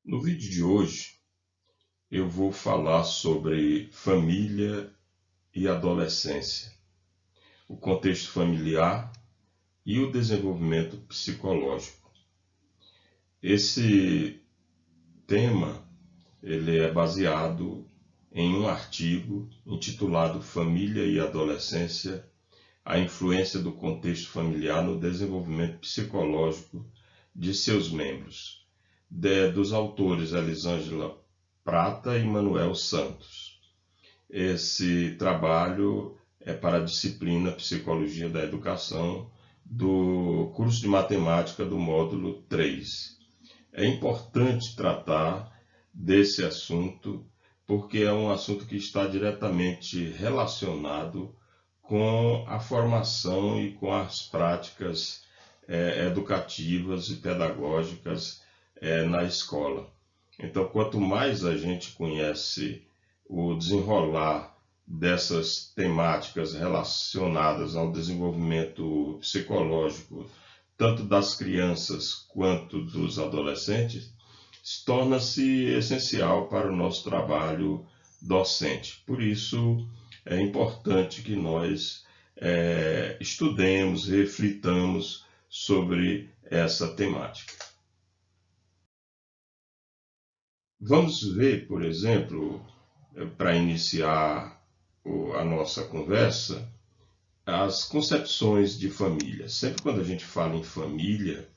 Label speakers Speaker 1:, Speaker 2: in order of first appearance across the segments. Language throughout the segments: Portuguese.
Speaker 1: No vídeo de hoje, eu vou falar sobre família e adolescência, o contexto familiar e o desenvolvimento psicológico. Esse tema ele é baseado em um artigo intitulado Família e Adolescência: a influência do contexto familiar no desenvolvimento psicológico de seus membros, dos autores Elisângela Prata e Manuel Santos. Esse trabalho é para a disciplina Psicologia da Educação do curso de Matemática do módulo 3. É importante tratar desse assunto porque é um assunto que está diretamente relacionado com a formação e com as práticas educativas e pedagógicas na escola. Então, quanto mais a gente conhece o desenrolar dessas temáticas relacionadas ao desenvolvimento psicológico, tanto das crianças quanto dos adolescentes, torna-se essencial para o nosso trabalho docente. Por isso, é importante que nós estudemos, reflitamos sobre essa temática. Vamos ver, por exemplo, para iniciar a nossa conversa, as concepções de família. Sempre quando a gente fala em família,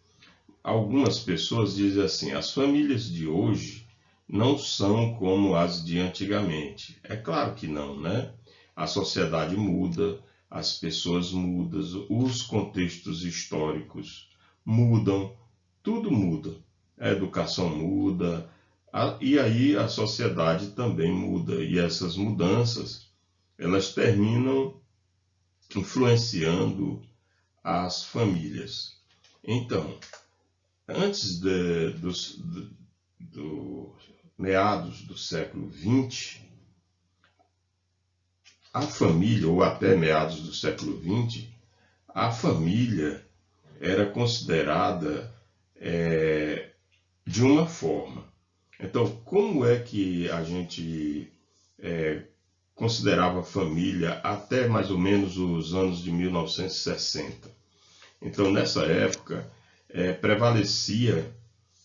Speaker 1: algumas pessoas dizem assim: as famílias de hoje não são como as de antigamente. É claro que não, né? A sociedade muda, as pessoas mudam, os contextos históricos mudam, tudo muda. A educação muda, e aí a sociedade também muda. E essas mudanças, elas terminam influenciando as famílias. Então, antes do meados do século XX, a família, ou até meados do século XX, a família era considerada de uma forma. Então, como é que a gente considerava a família até mais ou menos os anos de 1960? Então, nessa época, prevalecia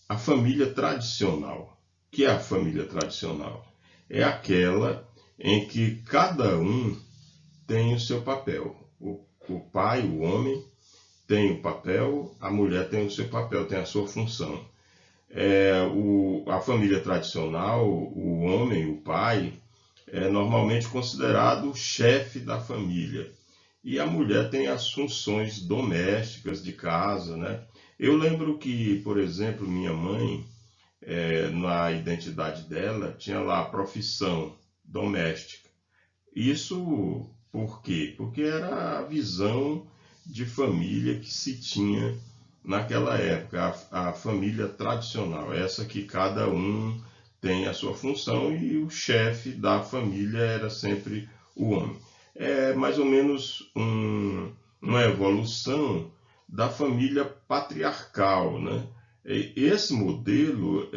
Speaker 1: a família tradicional. O que é a família tradicional? É aquela em que cada um tem o seu papel. O pai, o homem, tem o papel, a mulher tem o seu papel, tem a sua função. A família tradicional, o homem, o pai, é normalmente considerado o chefe da família. E a mulher tem as funções domésticas de casa, né? Eu lembro que, por exemplo, minha mãe, na identidade dela, tinha lá a profissão doméstica. Isso por quê? Porque era a visão de família que se tinha naquela época, a família tradicional, essa que cada um tem a sua função e o chefe da família era sempre o homem. É mais ou menos uma evolução da família patriarcal, né? Esse modelo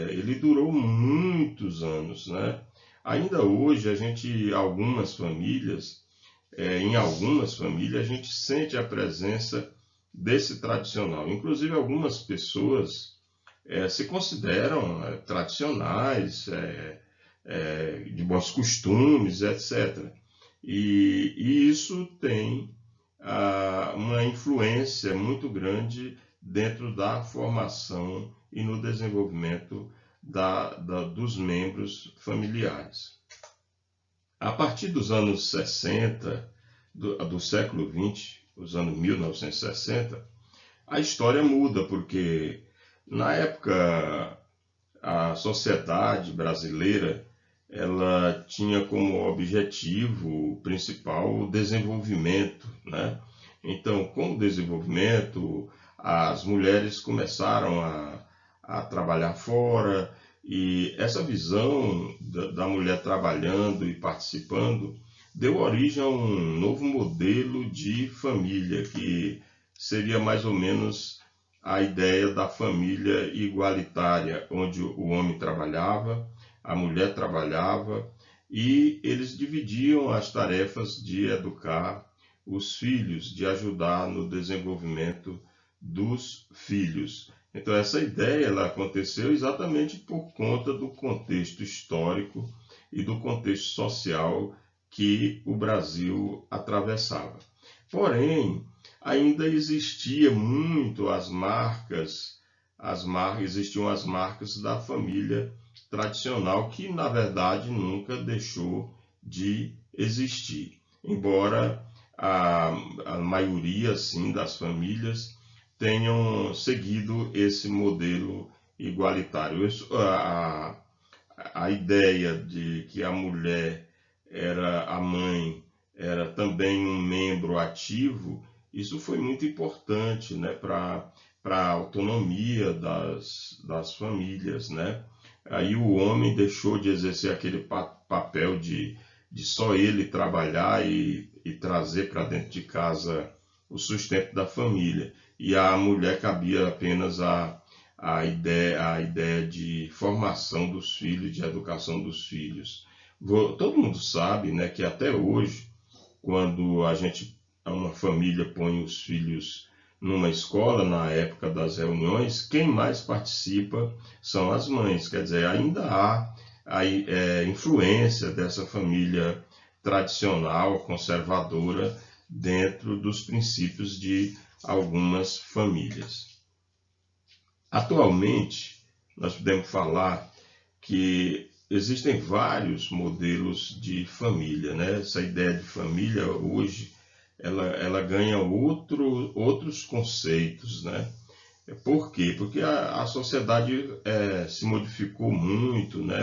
Speaker 1: ele durou muitos anos, né? Ainda hoje em algumas famílias a gente sente a presença desse tradicional. Inclusive algumas pessoas se consideram tradicionais, de bons costumes, etc. E isso tem uma influência muito grande dentro da formação e no desenvolvimento dos membros familiares. A partir dos anos 60, do século XX, os anos 1960, a história muda, porque na época a sociedade brasileira ela tinha como objetivo principal o desenvolvimento, né? Então, com o desenvolvimento, as mulheres começaram a trabalhar fora, e essa visão da mulher trabalhando e participando deu origem a um novo modelo de família, que seria mais ou menos a ideia da família igualitária, onde o homem trabalhava, a mulher trabalhava, e eles dividiam as tarefas de educar os filhos, de ajudar no desenvolvimento dos filhos. Então essa ideia ela aconteceu exatamente por conta do contexto histórico e do contexto social que o Brasil atravessava. Porém, ainda existia muito existiam as marcas da família tradicional, que na verdade nunca deixou de existir. Embora a maioria sim, das famílias tenham seguido esse modelo igualitário. A ideia de que a mulher era a mãe, era também um membro ativo, isso foi muito importante, né, para a autonomia das famílias, né? Aí o homem deixou de exercer aquele papel de só ele trabalhar e trazer para dentro de casa o sustento da família. E a mulher cabia apenas a ideia de formação dos filhos, de educação dos filhos. Todo mundo sabe, né, que até hoje, quando uma família põe os filhos numa escola, na época das reuniões, quem mais participa são as mães. Quer dizer, ainda há a influência dessa família tradicional, conservadora, dentro dos princípios de algumas famílias. Atualmente, nós podemos falar que existem vários modelos de família, né? Essa ideia de família hoje, ela ganha outros conceitos, né? Por quê? Porque a sociedade se modificou muito, né?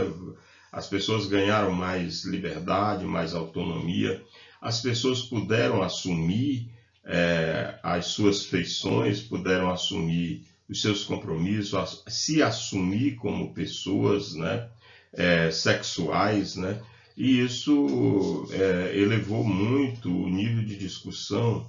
Speaker 1: As pessoas ganharam mais liberdade, mais autonomia, as pessoas puderam assumir as suas feições, puderam assumir os seus compromissos, se assumir como pessoas, né? Sexuais, né? E isso elevou muito o nível de discussão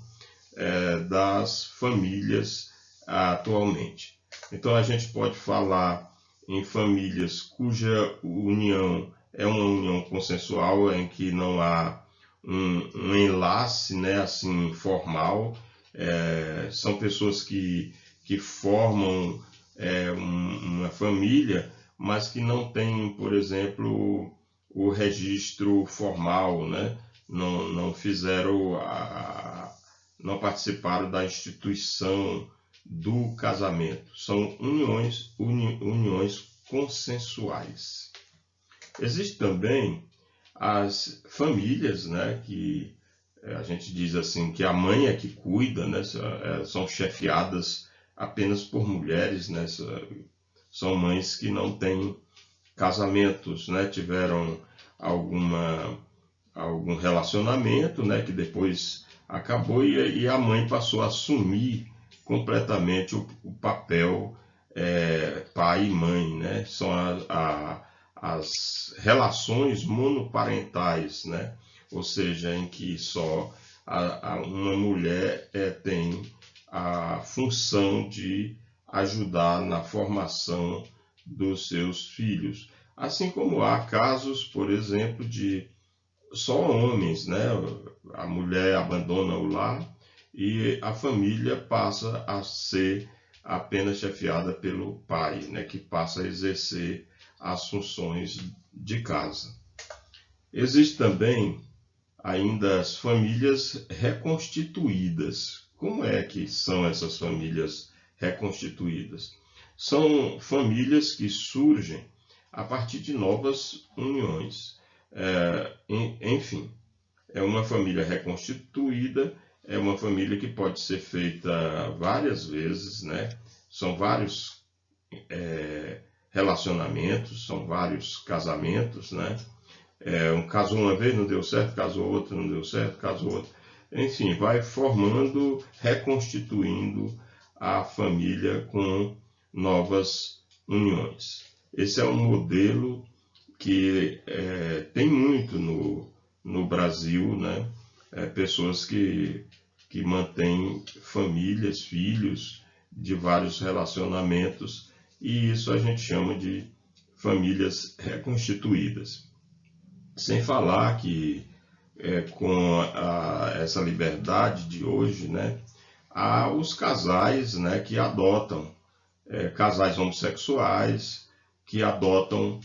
Speaker 1: das famílias atualmente. Então a gente pode falar em famílias cuja união é uma união consensual, em que não há um enlace, né, assim, formal. São pessoas que formam uma família, mas que não têm, por exemplo, o registro formal, né? Não fizeram não participaram da instituição do casamento. São uniões consensuais. Existem também as famílias, né, que a gente diz assim, que a mãe é que cuida, né, são chefiadas apenas por mulheres, né, são mães que não têm casamentos, né, tiveram algum relacionamento, né, que depois acabou, e a mãe passou a assumir completamente o papel pai e mãe, né? São as relações monoparentais, né? Ou seja, em que só uma mulher tem a função de ajudar na formação dos seus filhos. Assim como há casos, por exemplo, de só homens, né? A mulher abandona o lar e a família passa a ser apenas chefiada pelo pai, né? Que passa a exercer as funções de casa. Existem também ainda as famílias reconstituídas. Como é que são essas famílias reconstituídas? São famílias que surgem a partir de novas uniões. Enfim, é uma família reconstituída, é uma família que pode ser feita várias vezes, né? São vários relacionamentos, são vários casamentos, né? Um casou uma vez, não deu certo, casou outra, não deu certo, casou outra. Enfim, vai formando, reconstituindo a família com novas uniões. Esse é um modelo que tem muito no Brasil, né? Pessoas que mantêm famílias, filhos de vários relacionamentos, e isso a gente chama de famílias reconstituídas. Sem falar que com essa liberdade de hoje, né, há os casais, né, que adotam, casais homossexuais que adotam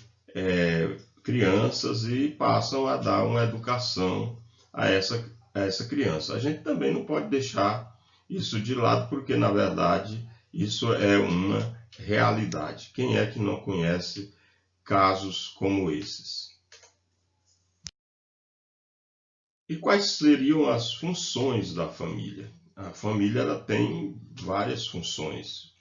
Speaker 1: crianças e passam a dar uma educação a essa criança. A gente também não pode deixar isso de lado, porque na verdade isso é uma realidade. Quem é que não conhece casos como esses? E quais seriam as funções da família? A família ela tem várias funções,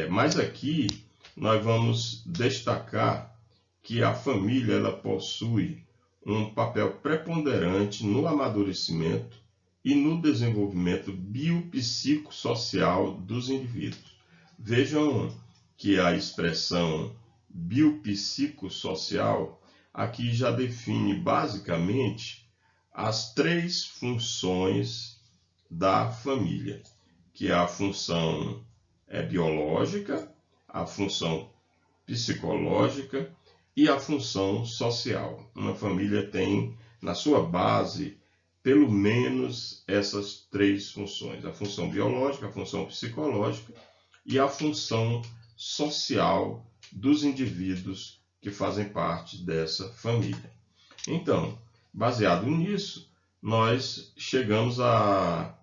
Speaker 1: mas aqui nós vamos destacar que a família ela possui um papel preponderante no amadurecimento e no desenvolvimento biopsicossocial dos indivíduos. Vejam que a expressão biopsicossocial aqui já define basicamente as 3 funções da família, que é a função biológica, a função psicológica e a função social. Uma família tem na sua base pelo menos essas 3 funções: a função biológica, a função psicológica e a função social dos indivíduos que fazem parte dessa família. Então, baseado nisso, nós chegamos a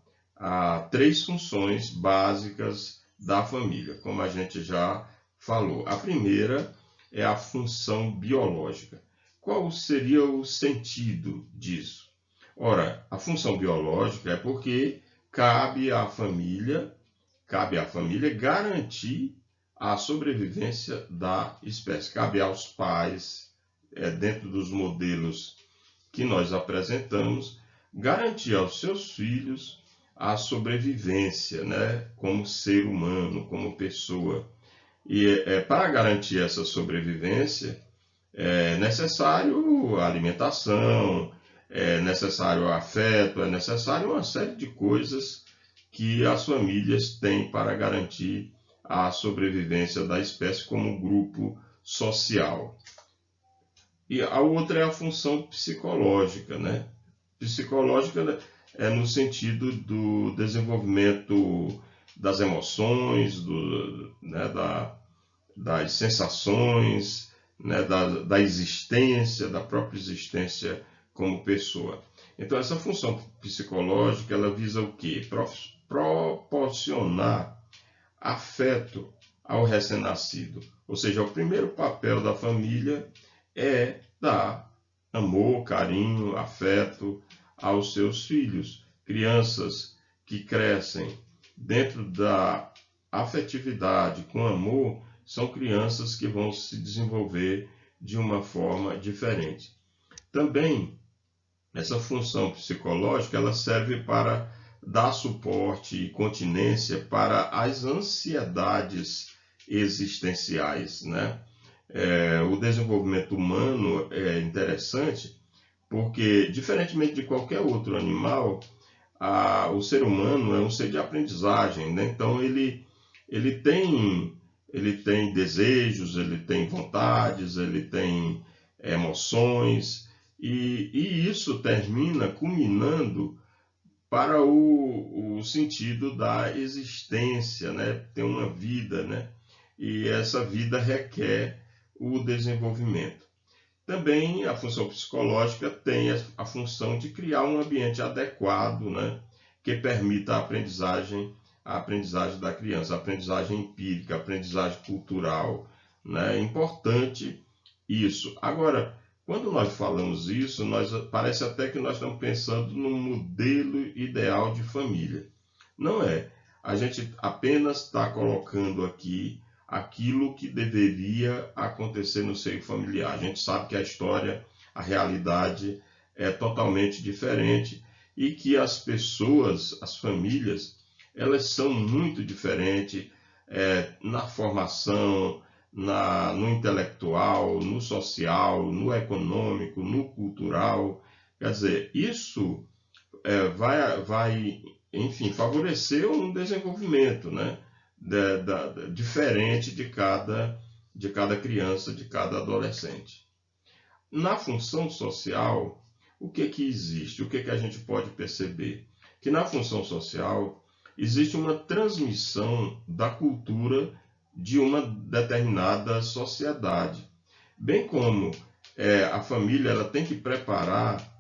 Speaker 1: 3 funções básicas da família, como a gente já falou. A primeira é a função biológica. Qual seria o sentido disso? Ora, a função biológica é porque cabe à família garantir a sobrevivência da espécie. Cabe aos pais, dentro dos modelos que nós apresentamos, garantir aos seus filhos a sobrevivência, né, como ser humano, como pessoa. E para garantir essa sobrevivência é necessário alimentação, é necessário afeto, é necessário uma série de coisas que as famílias têm para garantir a sobrevivência da espécie como grupo social. E a outra é a função psicológica, né? Psicológica é no sentido do desenvolvimento das emoções, das sensações, né? da existência, da própria existência como pessoa. Então, essa função psicológica, ela visa o quê? Proporcionar afeto ao recém-nascido. Ou seja, o primeiro papel da família é dar amor, carinho, afeto aos seus filhos. Crianças que crescem dentro da afetividade, com amor, são crianças que vão se desenvolver de uma forma diferente. Também, essa função psicológica ela serve para dar suporte e continência para as ansiedades existenciais, né? O desenvolvimento humano é interessante porque, diferentemente de qualquer outro animal, o ser humano é um ser de aprendizagem, né? Então ele tem desejos, ele tem vontades, ele tem emoções, e isso termina culminando para o sentido da existência, né? Ter uma vida, né? E essa vida requer o desenvolvimento. Também a função psicológica tem a função de criar um ambiente adequado, né? Que permita a aprendizagem da criança, a aprendizagem empírica, a aprendizagem cultural, né? É importante isso. Agora, quando nós falamos isso, parece até que nós estamos pensando num modelo ideal de família. Não é. A gente apenas está colocando aqui aquilo que deveria acontecer no seio familiar. A gente sabe que a história, a realidade é totalmente diferente e que as pessoas, as famílias, elas são muito diferentes na formação, no intelectual, no social, no econômico, no cultural. Quer dizer, isso vai, enfim, favorecer um desenvolvimento, né? diferente de cada criança, de cada adolescente. Na função social, o que existe? O que a gente pode perceber? Que na função social existe uma transmissão da cultura de uma determinada sociedade. Bem como a família ela tem que preparar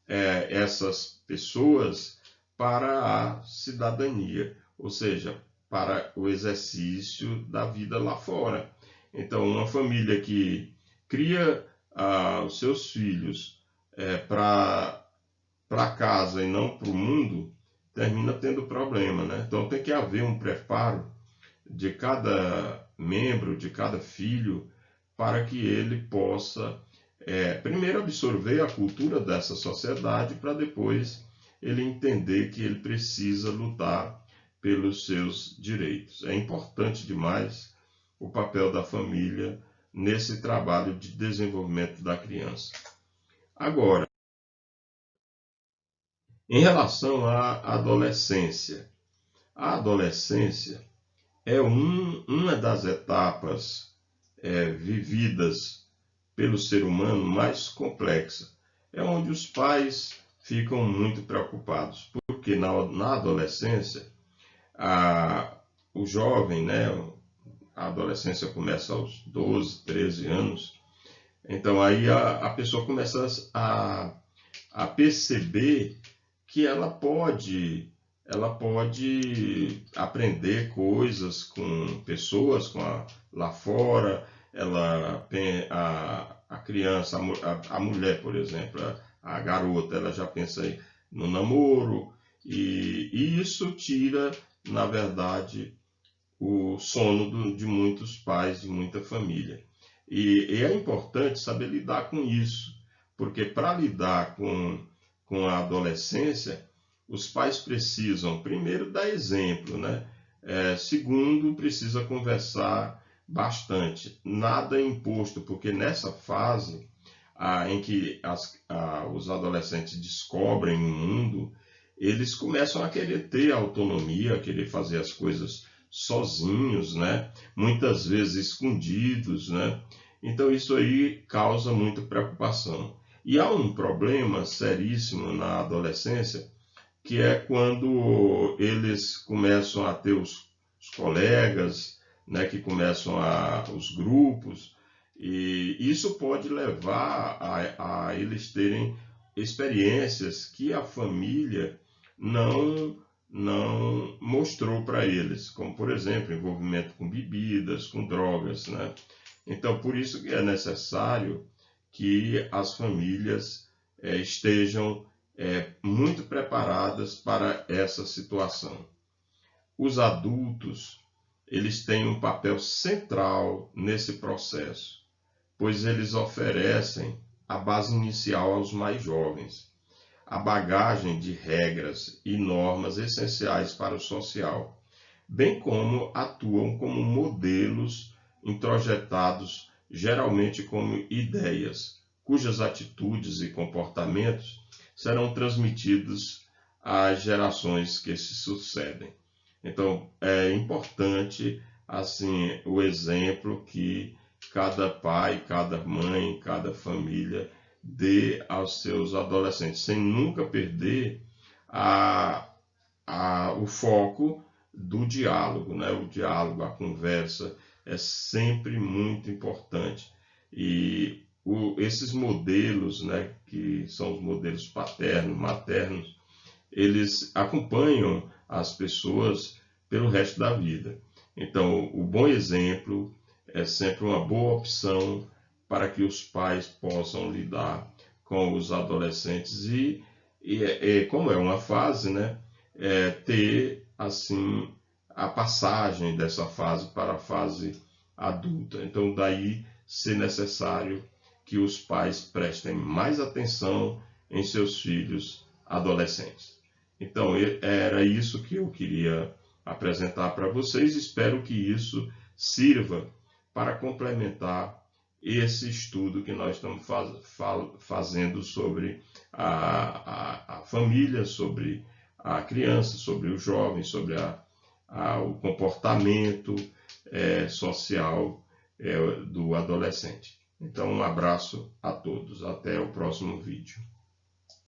Speaker 1: essas pessoas para a cidadania, ou seja, para o exercício da vida lá fora. Então, uma família que cria os seus filhos para casa e não para o mundo, termina tendo problema, né? Então tem que haver um preparo de cada membro, de cada filho, para que ele possa primeiro absorver a cultura dessa sociedade, para depois ele entender que ele precisa lutar pelos seus direitos. É importante demais o papel da família nesse trabalho de desenvolvimento da criança. Agora, em relação à adolescência, a adolescência é uma das etapas vividas pelo ser humano mais complexa. É onde os pais ficam muito preocupados, porque na adolescência, o jovem, né, a adolescência começa aos 12, 13 anos, então aí a pessoa começa a perceber que ela pode aprender coisas com pessoas lá fora. A criança, a mulher, por exemplo, a garota, ela já pensa no namoro, e isso tira, na verdade, o sono de muitos pais, de muita família. E é importante saber lidar com isso, porque para lidar com a adolescência, os pais precisam, primeiro, dar exemplo, né? Segundo, precisa conversar bastante. Nada é imposto, porque nessa fase em que os adolescentes descobrem o mundo, eles começam a querer ter autonomia, a querer fazer as coisas sozinhos, né? Muitas vezes escondidos, né? Então isso aí causa muita preocupação. E há um problema seríssimo na adolescência, que é quando eles começam a ter os colegas, né, que começam os grupos, e isso pode levar a eles terem experiências que a família não mostrou para eles, como, por exemplo, envolvimento com bebidas, com drogas, né? Então, por isso que é necessário que as famílias estejam muito preparadas para essa situação. Os adultos, eles têm um papel central nesse processo, pois eles oferecem a base inicial aos mais jovens, a bagagem de regras e normas essenciais para o social, bem como atuam como modelos introjetados, geralmente como ideias, cujas atitudes e comportamentos serão transmitidos às gerações que se sucedem. Então, é importante assim o exemplo que cada pai, cada mãe, cada família dê aos seus adolescentes, sem nunca perder o foco do diálogo, né? O diálogo, a conversa é sempre muito importante. E esses modelos, né, que são os modelos paternos, maternos, eles acompanham as pessoas pelo resto da vida. Então, o bom exemplo é sempre uma boa opção para que os pais possam lidar com os adolescentes e como é uma fase, né, ter assim a passagem dessa fase para a fase adulta. Então, daí ser necessário que os pais prestem mais atenção em seus filhos adolescentes. Então, era isso que eu queria apresentar para vocês. Espero que isso sirva para complementar esse estudo que nós estamos fazendo sobre a família, sobre a criança, sobre o jovem, sobre ao comportamento social do adolescente. Então, um abraço a todos. Até o próximo vídeo.